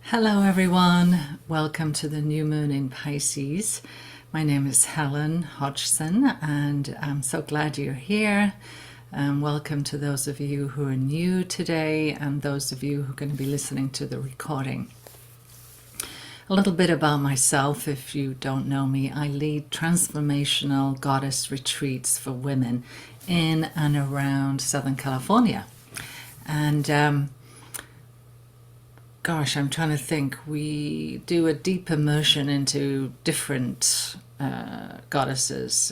Hello everyone, welcome to the new moon in Pisces. My name is Helen Hodgson and I'm so glad you're here. Welcome to those of you who are new today and those of you who are going to be listening to the recording. A little bit about myself, if you don't know me. I lead transformational goddess retreats for women in and around Southern California. And gosh, I'm trying to think. We do a deep immersion into different goddesses.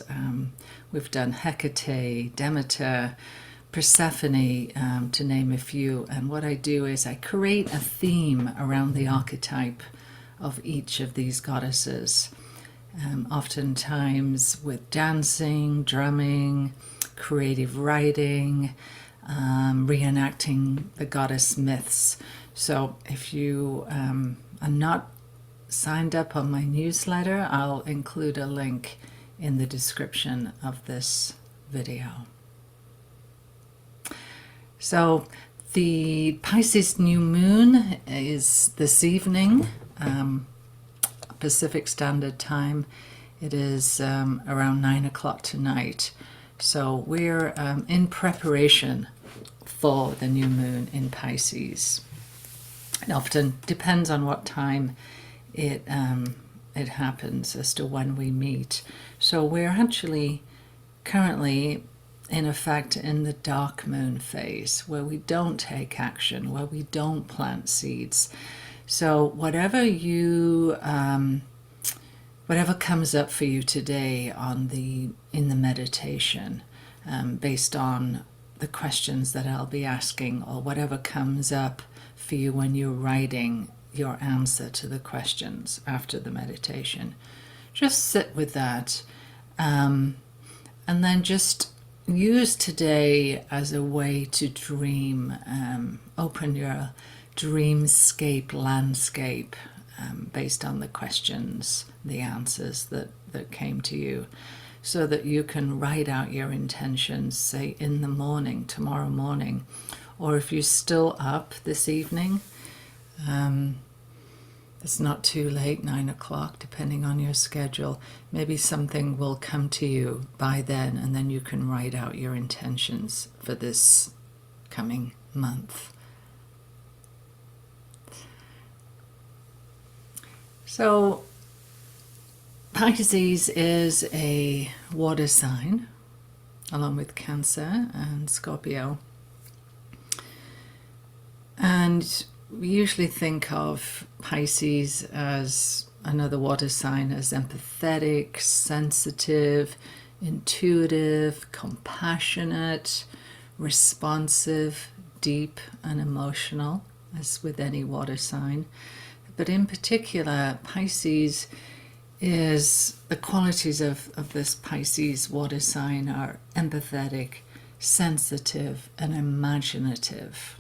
We've done Hecate, Demeter, Persephone, to name a few. And what I do is I create a theme around the archetype of each of these goddesses. Oftentimes with dancing, drumming, creative writing, reenacting the goddess myths. So if you are not signed up on my newsletter, I'll include a link in the description of this video. So the Pisces new moon is this evening, Pacific Standard Time. It is around 9 o'clock tonight. So we're in preparation for the new moon in Pisces. It often depends on what time it happens as to when we meet. So we're actually currently, in effect, in the dark moon phase, where we don't take action, where we don't plant seeds. So whatever comes up for you today in the meditation, based on the questions that I'll be asking, or whatever comes up for you when you're writing your answer to the questions after the meditation. Just sit with that, and then just use today as a way to dream. Open your dreamscape landscape based on the questions, the answers that came to you, so that you can write out your intentions, say in the morning, tomorrow morning, or if you're still up this evening, it's not too late, 9 o'clock, depending on your schedule. Maybe something will come to you by then, and then you can write out your intentions for this coming month. So Pisces is a water sign, along with Cancer and Scorpio. And we usually think of Pisces as another water sign as empathetic, sensitive, intuitive, compassionate, responsive, deep and emotional, as with any water sign. But in particular, Pisces is, the qualities of this Pisces water sign are empathetic, sensitive and imaginative.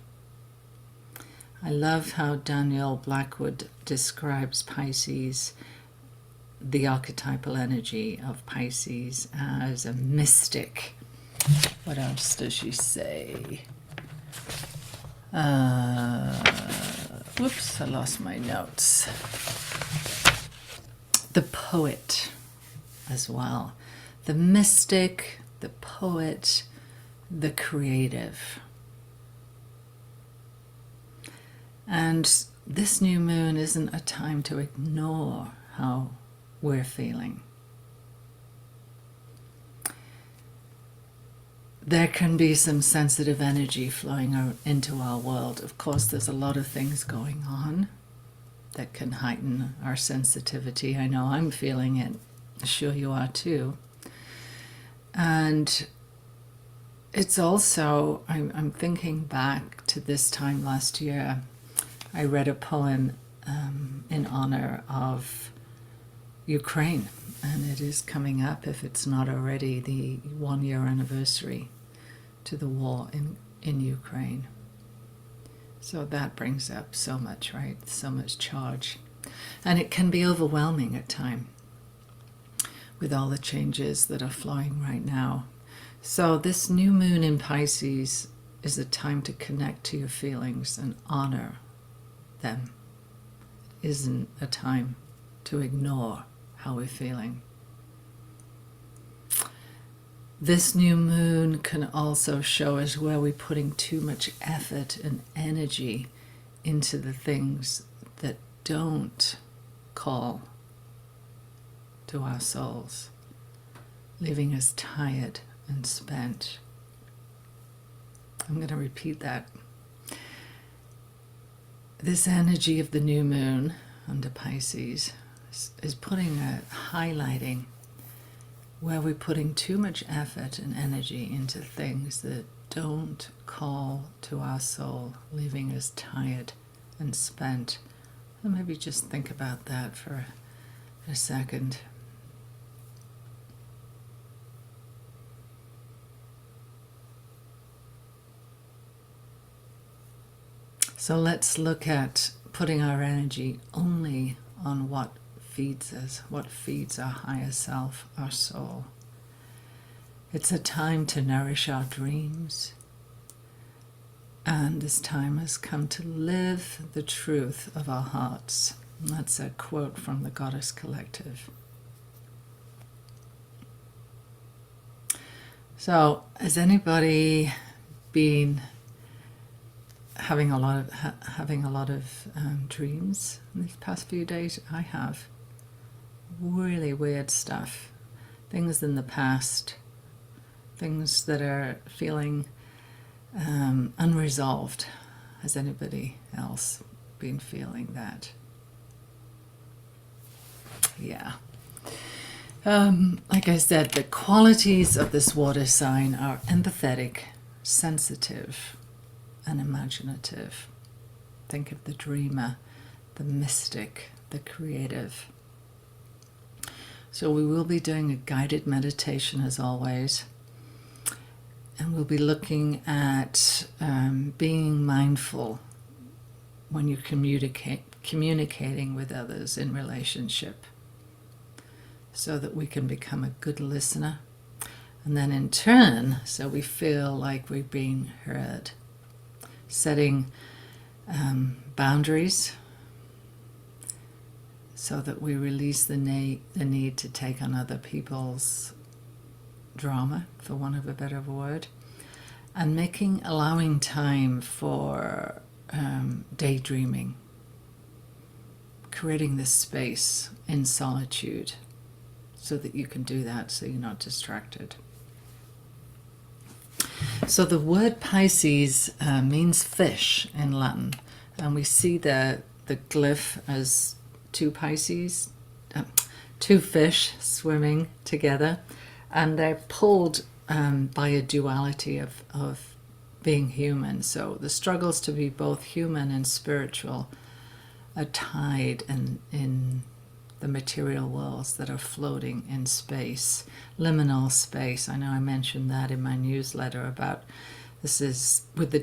I love how Danielle Blackwood describes Pisces, the archetypal energy of Pisces, as a mystic. What else does she say? Whoops, I lost my notes. The poet as well. The mystic, the poet, the creative. And this new moon isn't a time to ignore how we're feeling. There can be some sensitive energy flowing into our world. Of course, there's a lot of things going on that can heighten our sensitivity. I know I'm feeling it. I'm sure you are too. And it's also, I'm thinking back to this time last year. I read a poem in honor of Ukraine, and it is coming up, if it's not already, the 1-year anniversary to the war in Ukraine. So that brings up so much, right? So much charge. And it can be overwhelming at times with all the changes that are flowing right now. So this new moon in Pisces is a time to connect to your feelings and honor them. isn't a time to ignore how we're feeling. This new moon can also show us where we're putting too much effort and energy into the things that don't call to our souls, leaving us tired and spent. I'm going to repeat that. This energy of the new moon under Pisces is highlighting where we're putting too much effort and energy into things that don't call to our soul, leaving us tired and spent. And maybe just think about that for a second. So let's look at putting our energy only on what feeds us, what feeds our higher self, our soul. It's a time to nourish our dreams, and this time has come to live the truth of our hearts. And that's a quote from the Goddess Collective. So, has anybody been having a lot of dreams in these past few days? I have. Really weird stuff. Things in the past. Things that are feeling unresolved. Has anybody else been feeling that? Yeah. Like I said, the qualities of this water sign are empathetic, sensitive, and imaginative. Think of the dreamer, the mystic, the creative. So we will be doing a guided meditation as always, and we'll be looking at being mindful when you're communicating with others in relationship, so that we can become a good listener, and then in turn, so we feel like we're being heard. Setting boundaries so that we release the need to take on other people's drama, for want of a better word, and allowing time for daydreaming, creating this space in solitude so that you can do that, so you're not distracted. So the word Pisces means fish in Latin, and we see the glyph as two Pisces, two fish swimming together, and they're pulled by a duality of being human. So the struggles to be both human and spiritual are tied in the material worlds that are floating in space, liminal space. I know I mentioned that in my newsletter about this is with the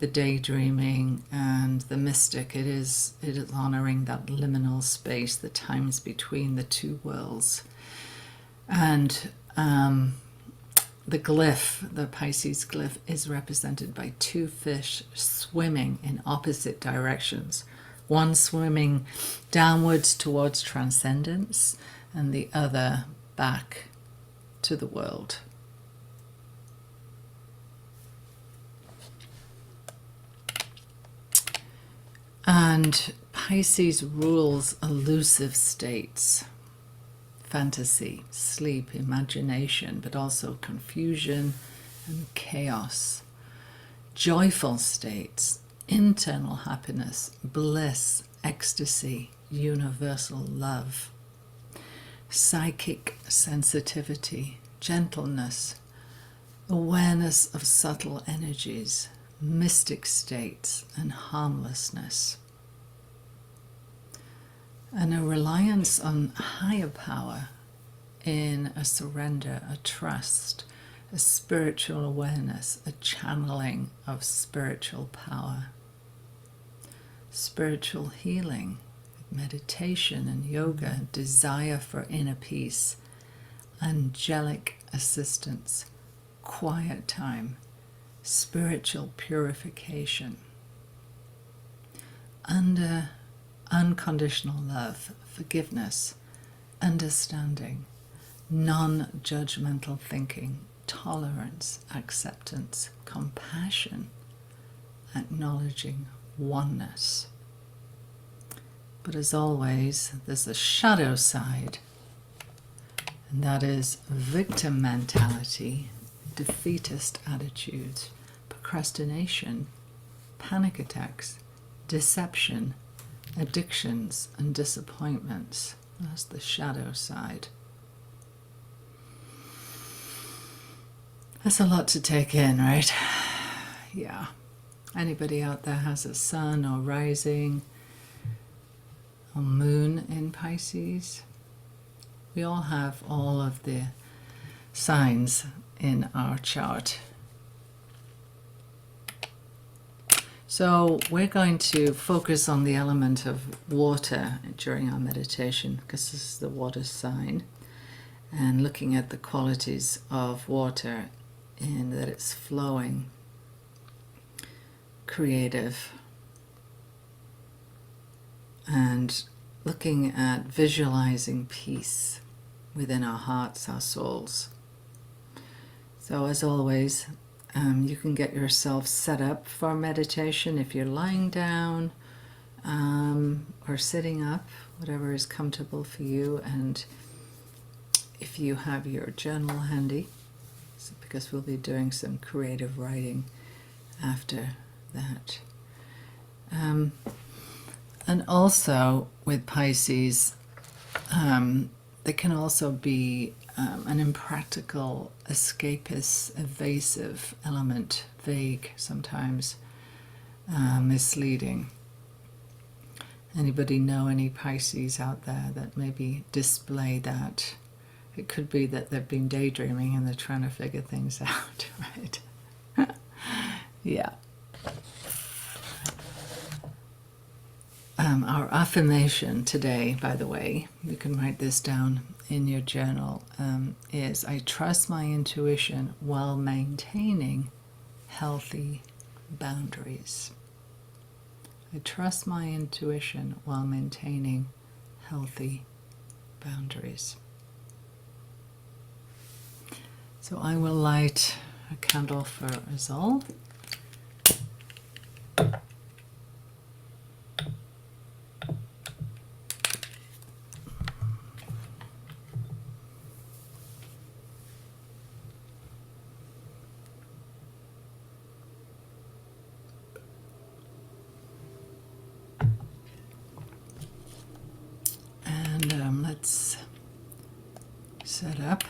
daydreaming and the mystic. It is honoring that liminal space, the times between the two worlds. And the glyph, the Pisces glyph, is represented by two fish swimming in opposite directions. One swimming downwards towards transcendence, and the other back to the world. And Pisces rules elusive states, fantasy, sleep, imagination, but also confusion and chaos. Joyful states, internal happiness, bliss, ecstasy, universal love. Psychic sensitivity, gentleness, awareness of subtle energies, mystic states, and harmlessness. And a reliance on higher power in a surrender, a trust, a spiritual awareness, a channeling of spiritual power. Spiritual healing, meditation and yoga, desire for inner peace, angelic assistance, quiet time, spiritual purification. Under unconditional love, forgiveness, understanding, non-judgmental thinking, tolerance, acceptance, compassion, acknowledging oneness. But as always, there's a shadow side, and that is victim mentality, defeatist attitudes, procrastination, panic attacks, deception, addictions, and disappointments. That's the shadow side. That's a lot to take in, right? Yeah. Anybody out there has a sun or rising or moon in Pisces? We all have all of the signs in our chart. So we're going to focus on the element of water during our meditation, because this is the water sign, and looking at the qualities of water in that it's flowing, creative, and looking at visualizing peace within our hearts, our souls. So as always, you can get yourself set up for meditation if you're lying down or sitting up, whatever is comfortable for you. And if you have your journal handy, because we'll be doing some creative writing after that. And also with Pisces, there can also be an impractical, escapist, evasive element, vague, sometimes misleading. Anybody know any Pisces out there that maybe display that? It could be that they've been daydreaming and they're trying to figure things out, right? Yeah. Our affirmation today, by the way, you can write this down in your journal, is I trust my intuition while maintaining healthy boundaries. I trust my intuition while maintaining healthy boundaries. So I will light a candle for us all. And let's set up.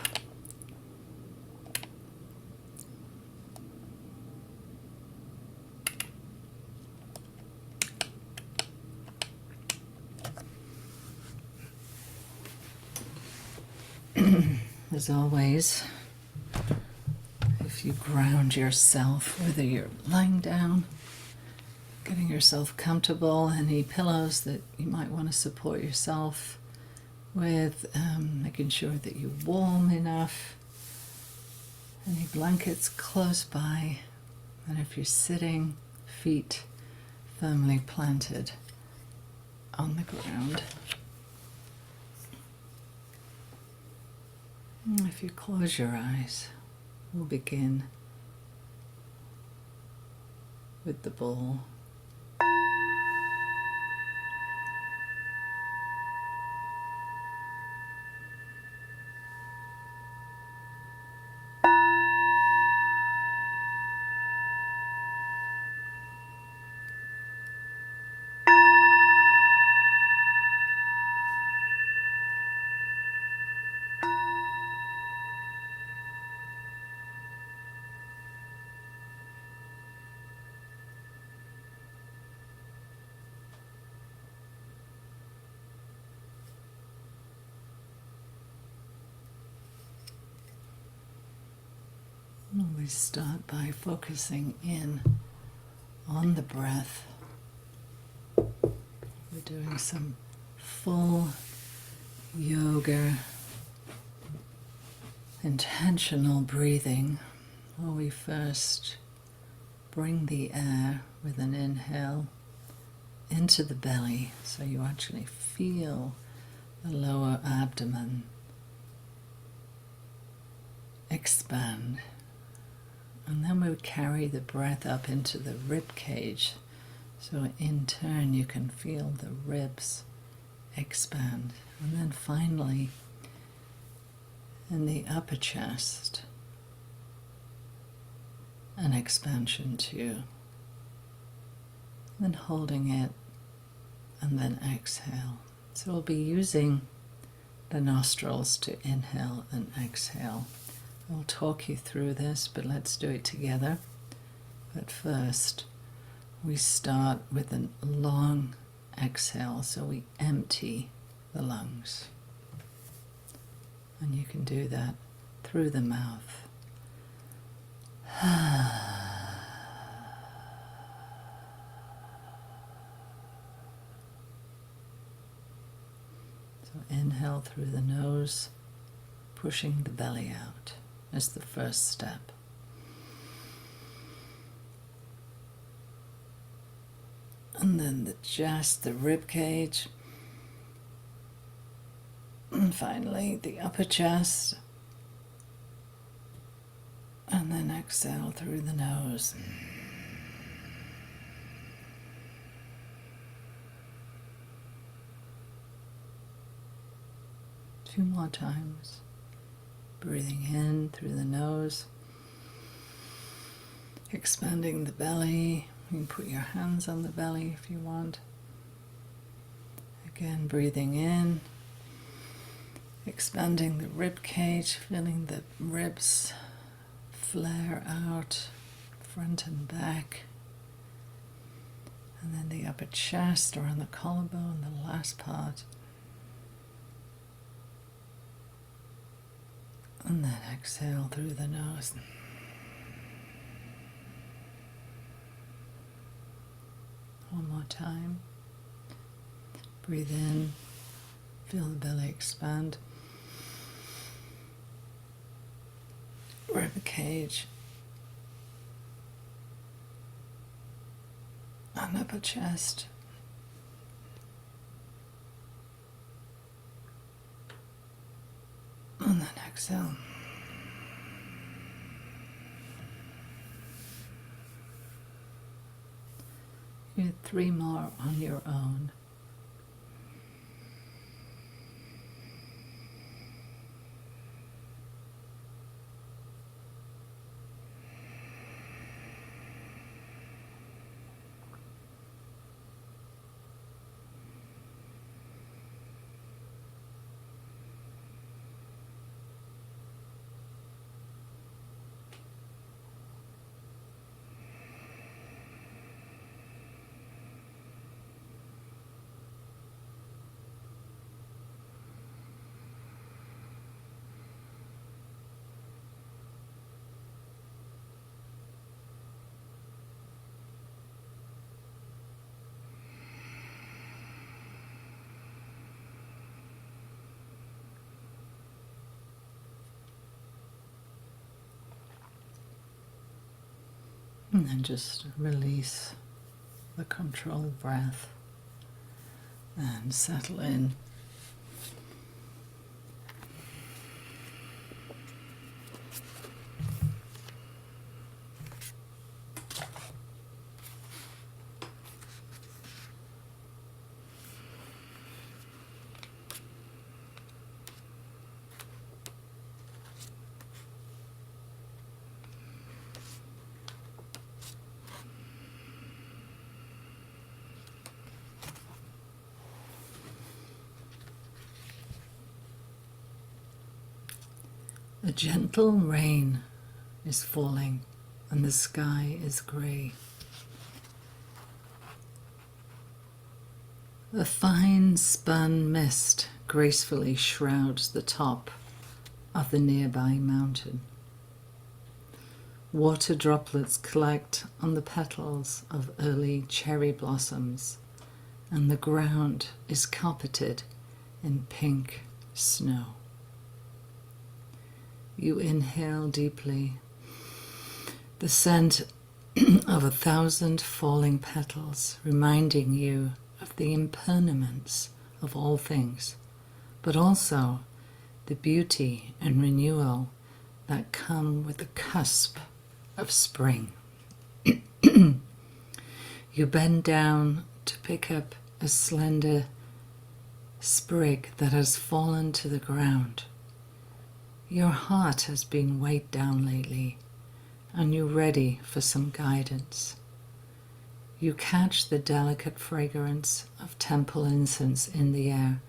As always, if you ground yourself, whether you're lying down, getting yourself comfortable, any pillows that you might want to support yourself with, making sure that you're warm enough, any blankets close by, and if you're sitting, feet firmly planted on the ground. If you close your eyes, we'll begin with the bowl. We start by focusing in on the breath. We're doing some full yoga, intentional breathing, where we first bring the air with an inhale into the belly, so you actually feel the lower abdomen expand. And then we would carry the breath up into the rib cage, so in turn you can feel the ribs expand. And then finally in the upper chest, an expansion too. Then holding it, and then exhale. So we'll be using the nostrils to inhale and exhale. I'll talk you through this, but let's do it together. But first, we start with a long exhale, so we empty the lungs. And you can do that through the mouth. So inhale through the nose, pushing the belly out as the first step. And then the chest, the rib cage, and finally the upper chest. And then exhale through the nose. 2 more times. Breathing in through the nose, expanding the belly. You can put your hands on the belly if you want. Again, breathing in, expanding the rib cage, feeling the ribs flare out, front and back. And then the upper chest around the collarbone, the last part. And then exhale through the nose. One more time. Breathe in, feel the belly expand. Rib cage. And upper chest. And then exhale. You do 3 more on your own. And then just release the controlled breath and settle in. A gentle rain is falling and the sky is grey. A fine spun mist gracefully shrouds the top of the nearby mountain. Water droplets collect on the petals of early cherry blossoms, and the ground is carpeted in pink snow. You inhale deeply the scent of 1,000 falling petals, reminding you of the impermanence of all things, but also the beauty and renewal that come with the cusp of spring. You bend down to pick up a slender sprig that has fallen to the ground. Your heart has been weighed down lately, and you're ready for some guidance. You catch the delicate fragrance of temple incense in the air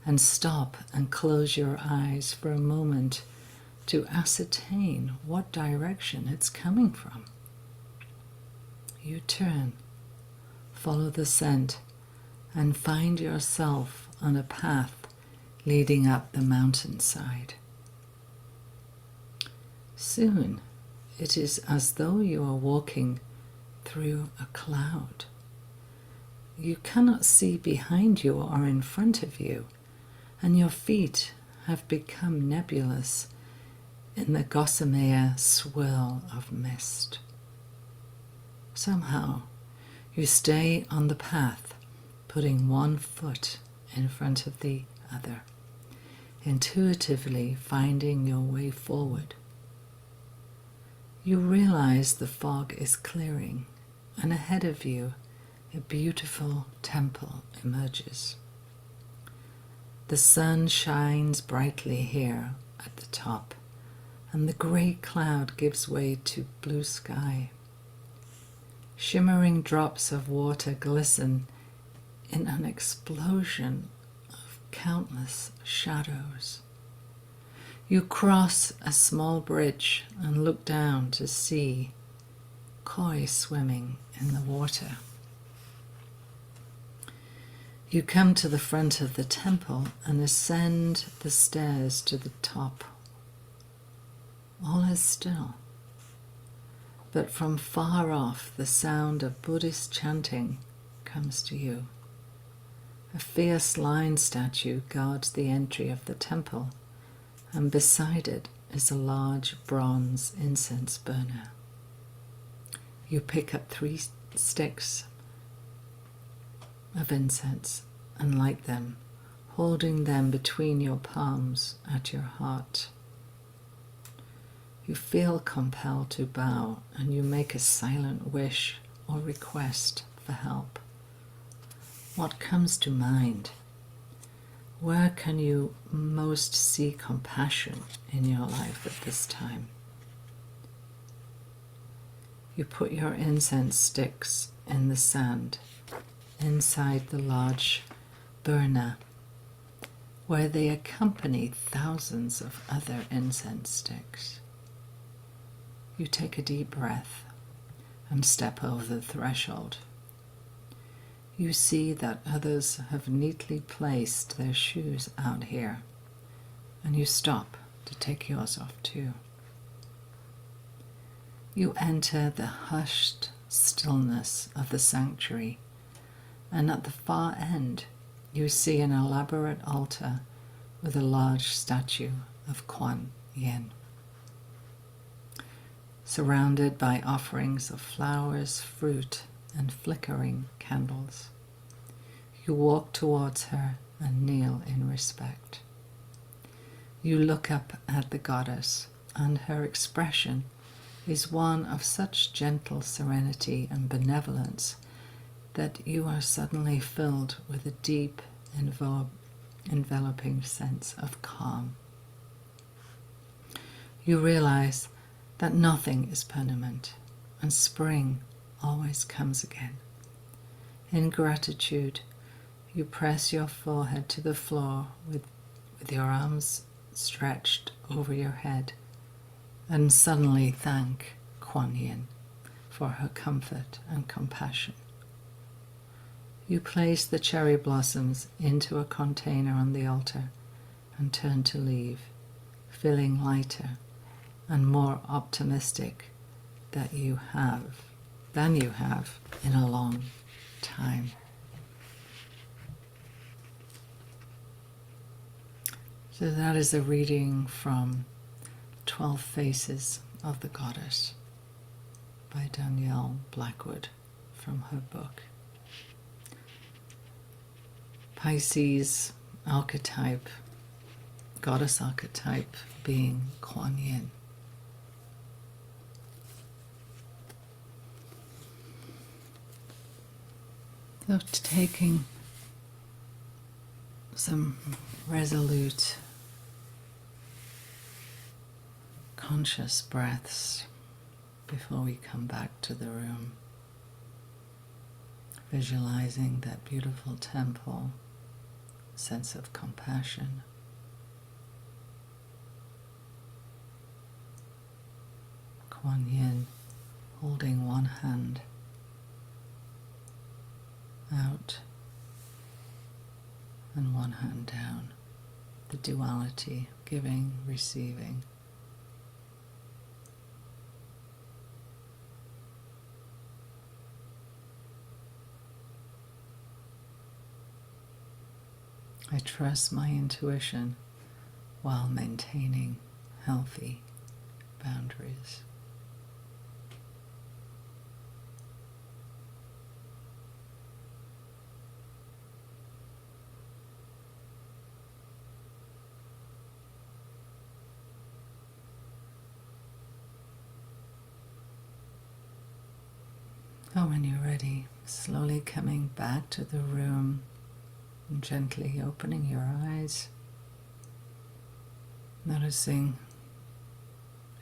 and stop and close your eyes for a moment to ascertain what direction it's coming from. You turn, follow the scent, and find yourself on a path leading up the mountainside. Soon, it is as though you are walking through a cloud. You cannot see behind you or in front of you, and your feet have become nebulous in the gossamer swirl of mist. Somehow, you stay on the path, putting one foot in front of the other, intuitively finding your way forward. You realize the fog is clearing, and ahead of you, a beautiful temple emerges. The sun shines brightly here at the top, and the grey cloud gives way to blue sky. Shimmering drops of water glisten in an explosion of countless shadows. You cross a small bridge and look down to see koi swimming in the water. You come to the front of the temple and ascend the stairs to the top. All is still, but from far off the sound of Buddhist chanting comes to you. A fierce lion statue guards the entry of the temple, and beside it is a large bronze incense burner. You pick up 3 sticks of incense and light them, holding them between your palms at your heart. You feel compelled to bow, and you make a silent wish or request for help. What comes to mind? Where can you most see compassion in your life at this time? You put your incense sticks in the sand inside the large burner, where they accompany thousands of other incense sticks. You take a deep breath and step over the threshold. You see that others have neatly placed their shoes out here, and you stop to take yours off too. You enter the hushed stillness of the sanctuary, and at the far end you see an elaborate altar with a large statue of Kuan Yin, surrounded by offerings of flowers, fruit, and flickering candles. You walk towards her and kneel in respect. You look up at the goddess, and her expression is one of such gentle serenity and benevolence that you are suddenly filled with a deep, enveloping sense of calm. You realize that nothing is permanent, and spring always comes again. In gratitude, you press your forehead to the floor with your arms stretched over your head, and suddenly thank Kuan Yin for her comfort and compassion. You place the cherry blossoms into a container on the altar and turn to leave, feeling lighter and more optimistic than you have in a long time. So that is a reading from 12 Faces of the Goddess by Danielle Blackwood from her book. Pisces archetype, goddess archetype being Kuan Yin. So taking some resolute, conscious breaths before we come back to the room. Visualizing that beautiful temple, sense of compassion. Kuan Yin holding one hand out and one hand down. The duality, giving, receiving. I trust my intuition while maintaining healthy boundaries. Oh, when you're ready, slowly coming back to the room and gently opening your eyes, noticing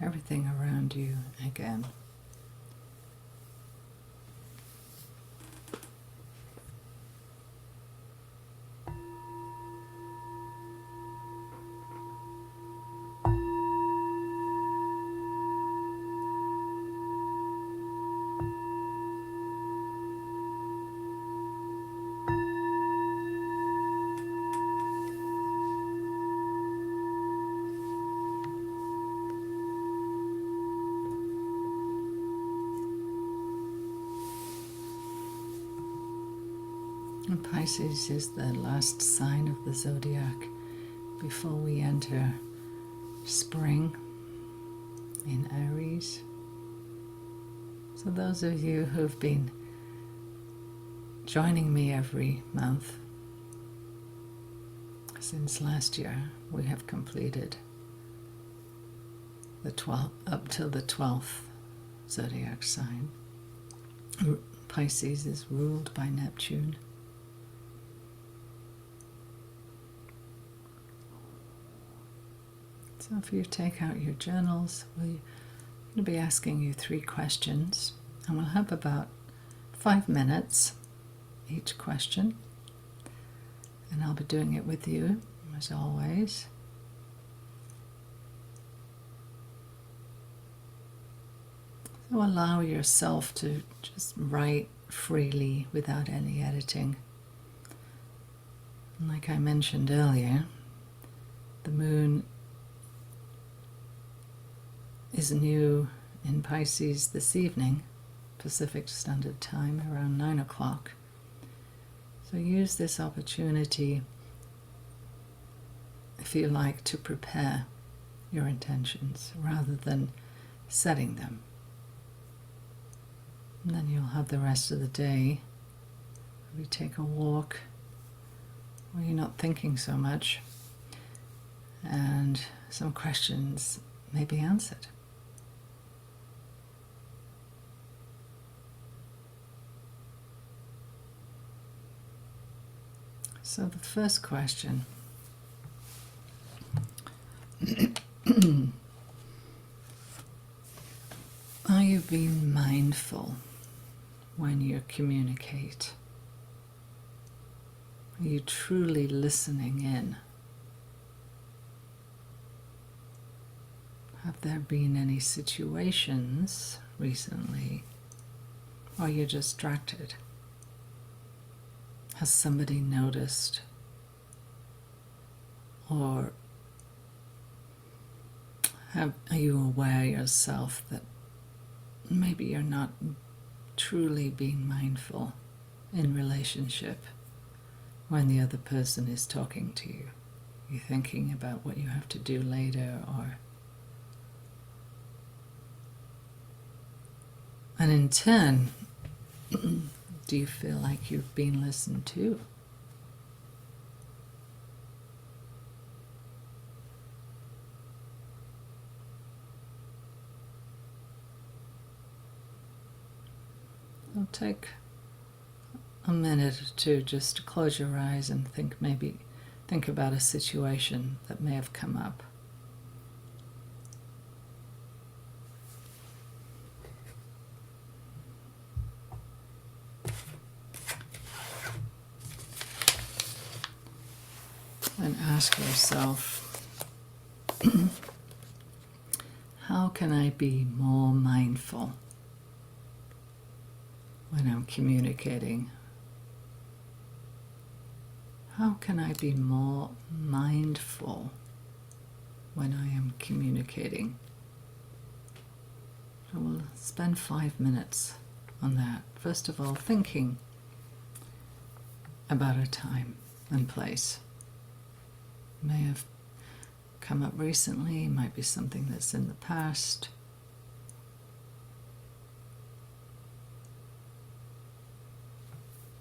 everything around you again. And Pisces is the last sign of the zodiac before we enter spring in Aries. So those of you who've been joining me every month since last year, we have completed the 12th up till the 12th zodiac sign. Pisces is ruled by Neptune. So if you take out your journals, we're going to be asking you 3 questions, and we'll have about 5 minutes each question, and I'll be doing it with you as always. So allow yourself to just write freely without any editing. And like I mentioned earlier, the moon is new in Pisces this evening, Pacific Standard Time, around 9 o'clock. So use this opportunity, if you like, to prepare your intentions rather than setting them. And then you'll have the rest of the day. Maybe take a walk where you're not thinking so much, and some questions may be answered. So the first question, are you being mindful when you communicate? Are you truly listening in? Have there been any situations recently where you're distracted? Has somebody noticed? Or are you aware yourself that maybe you're not truly being mindful in relationship when the other person is talking to you? You're thinking about what you have to do later, or And in turn, do you feel like you've been listened to? I'll take a minute or two just to close your eyes and think about a situation that may have come up. And ask yourself, how can I be more mindful when I'm communicating? How can I be more mindful when I am communicating? So we'll spend 5 minutes on that. First of all, thinking about a time and place. May have come up recently, might be something that's in the past.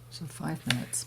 So 5 minutes.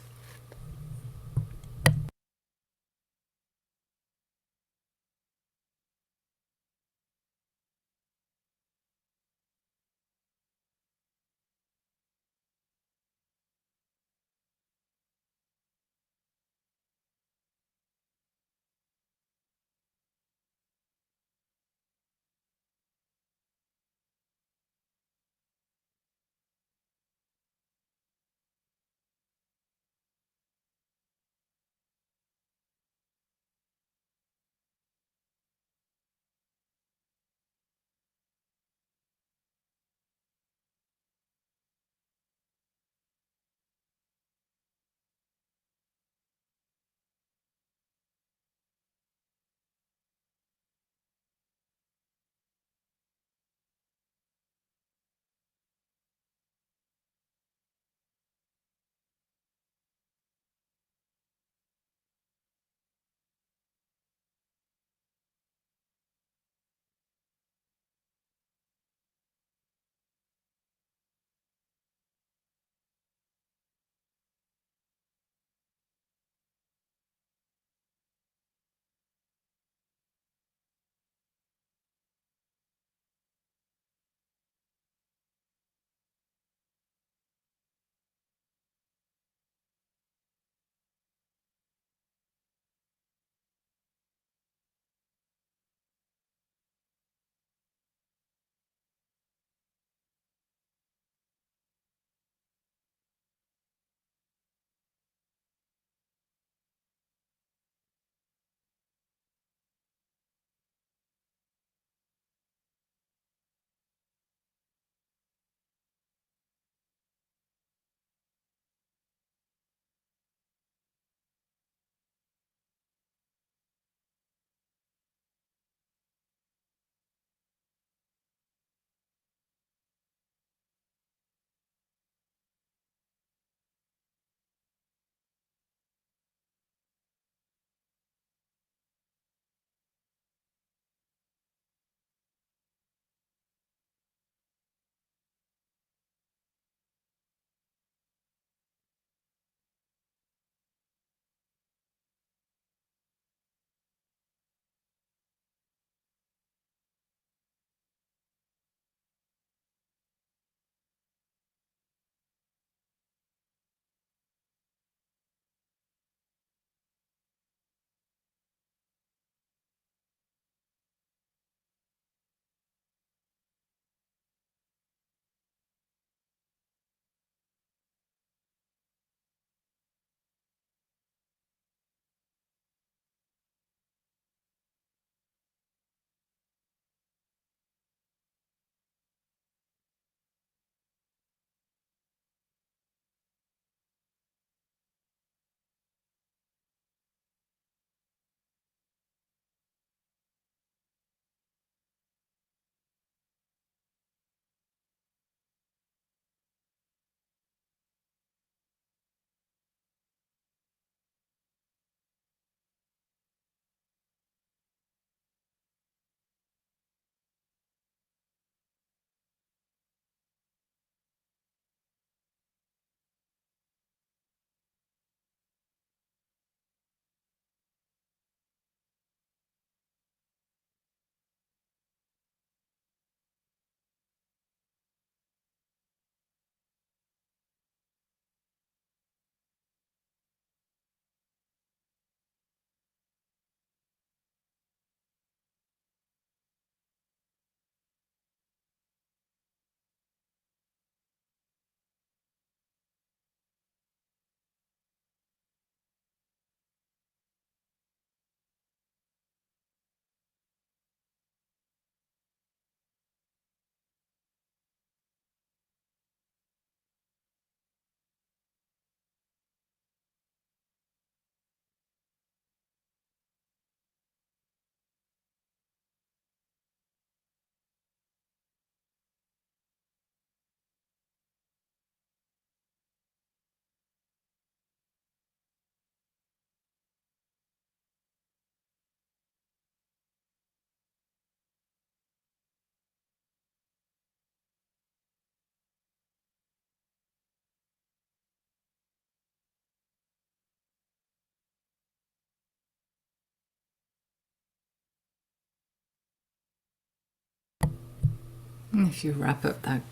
If you wrap up that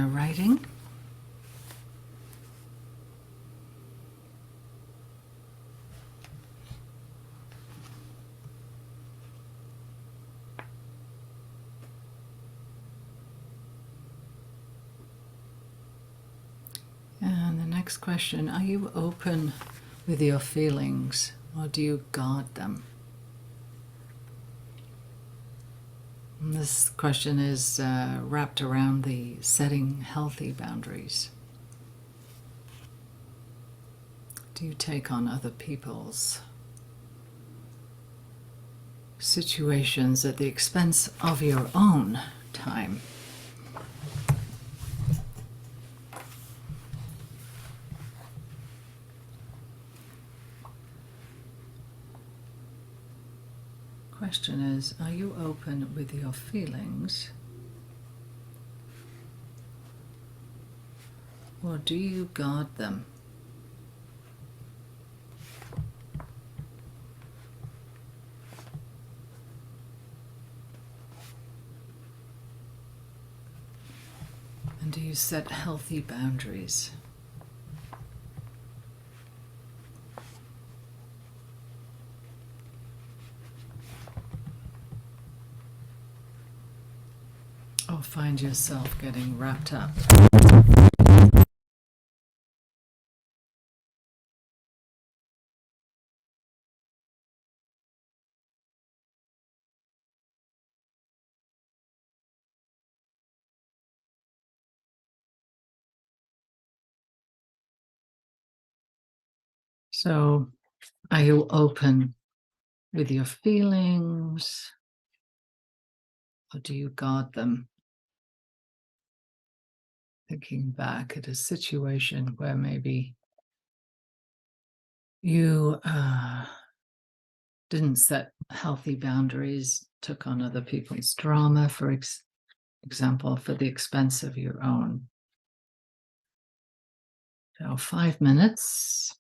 writing. And the next question, are you open with your feelings or do you guard them? And this question is wrapped around the setting healthy boundaries. Do you take on other people's situations at the expense of your own time? Question is, are you open with your feelings or do you guard them? And do you set healthy boundaries? Or find yourself getting wrapped up? So, are you open with your feelings or do you guard them? Thinking back at a situation where maybe you didn't set healthy boundaries, took on other people's drama, for example, for the expense of your own. So 5 minutes.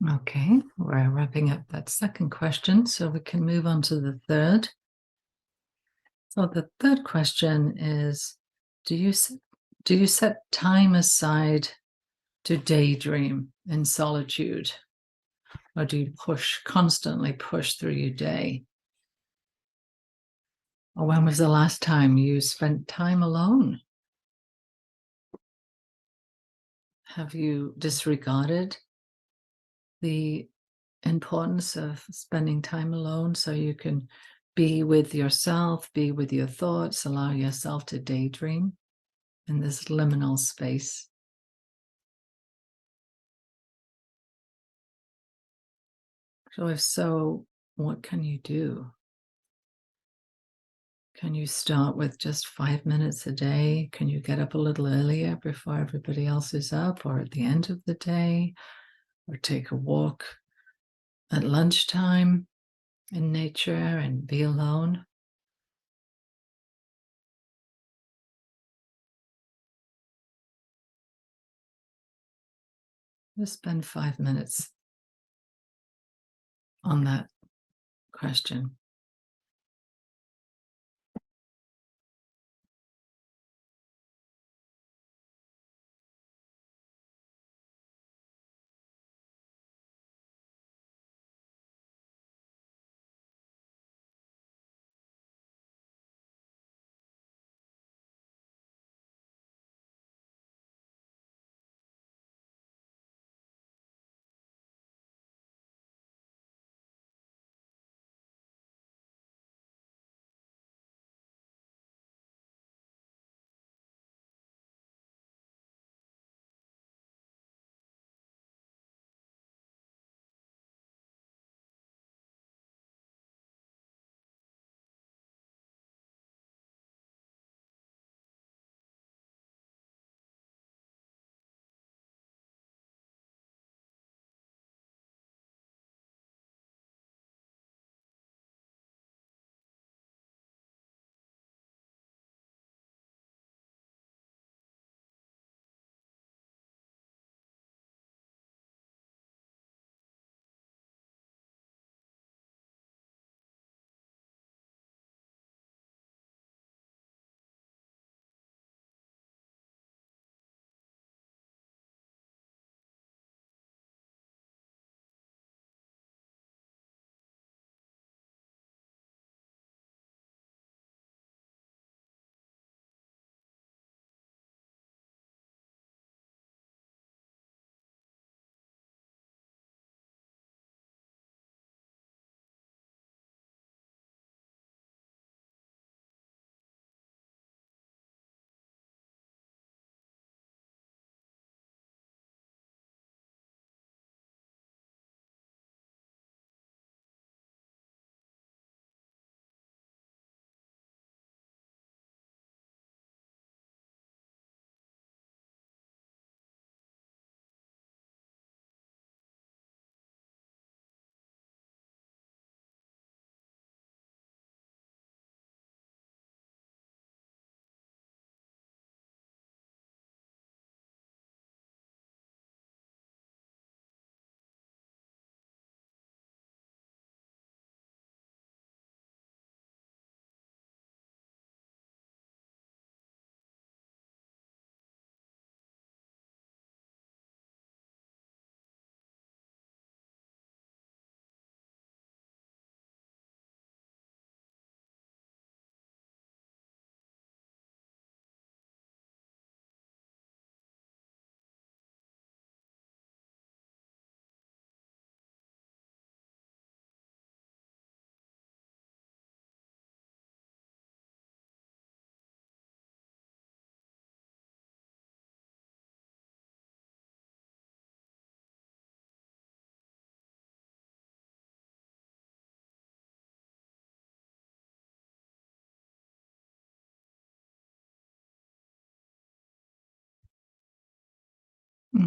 Okay, we're wrapping up that second question, so we can move on to the third. So the third question is, do you set time aside to daydream in solitude, or do you constantly push through your day? Or when was the last time you spent time alone? Have you disregarded the importance of spending time alone so you can be with yourself, be with your thoughts, allow yourself to daydream in this liminal space? So, if so, what can you do? Can you start with just 5 minutes a day? Can you get up a little earlier before everybody else is up, or at the end of the day, or take a walk at lunchtime in nature and be alone? Just spend 5 minutes on that question.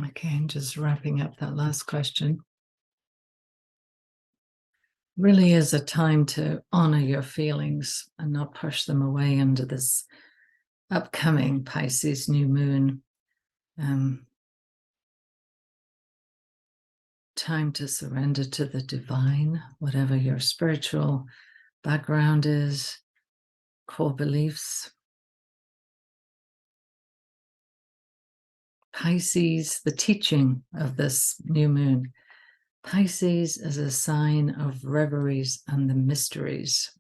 Okay, and just wrapping up that last question. Really is a time to honor your feelings and not push them away under this upcoming Pisces new moon. time to surrender to the divine, whatever your spiritual background is, core beliefs. Pisces, the teaching of this new moon. Pisces is a sign of reveries and the mysteries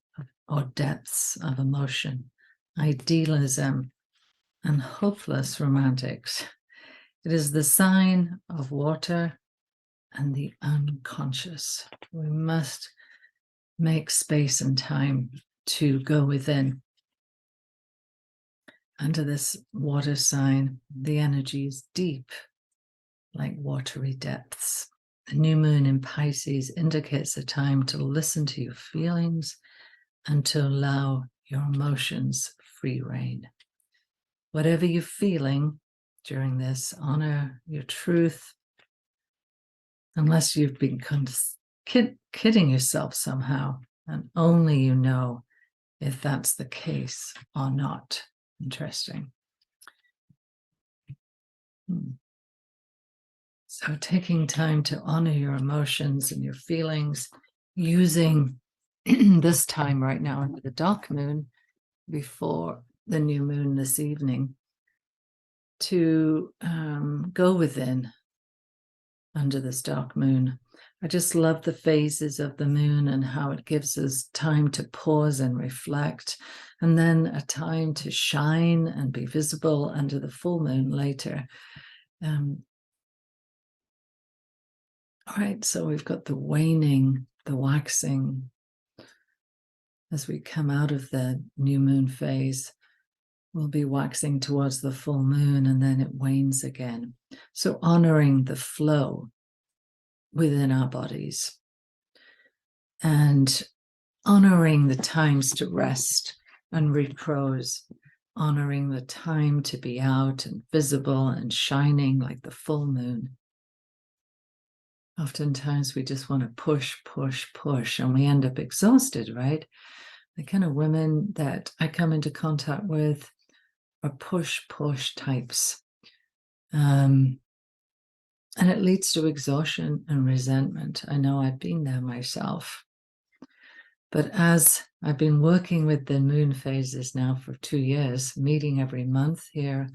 or depths of emotion, idealism, and hopeless romantics. It is the sign of water and the unconscious. We must make space and time to go within. Under this water sign, the energy is deep, like watery depths. The new moon in Pisces indicates a time to listen to your feelings and to allow your emotions free rein. Whatever you're feeling during this, honor your truth, unless you've been kidding yourself somehow, and only you know if that's the case or not. Interesting. So taking time to honor your emotions and your feelings, using this time right now under the dark moon before the new moon this evening to go within under this dark moon. I just love the phases of the moon and how it gives us time to pause and reflect, and then a time to shine and be visible under the full moon later. All right, so we've got the waning, the waxing. As we come out of the new moon phase, we'll be waxing towards the full moon, and then it wanes again. So honoring the flow within our bodies and honoring the times to rest and repose, honoring the time to be out and visible and shining like the full moon. Oftentimes we just want to push, push, push, and we end up exhausted, right? The kind of women that I come into contact with are push, push types. And it leads to exhaustion and resentment. I know I've been there myself. But as I've been working with the moon phases now for 2 years, meeting every month here,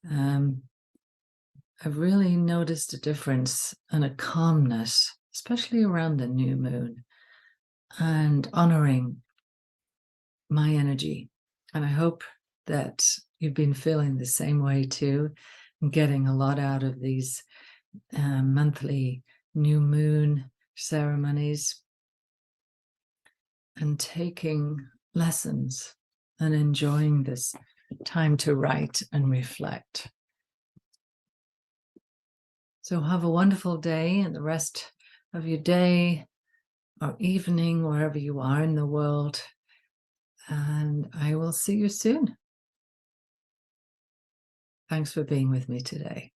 I've really noticed a difference and a calmness, especially around the new moon, and honoring my energy. And I hope that you've been feeling the same way too, and getting a lot out of these monthly new moon ceremonies and taking lessons and enjoying this time to write and reflect. So have a wonderful day, and the rest of your day or evening, wherever you are in the world. And I will see you soon. Thanks for being with me today.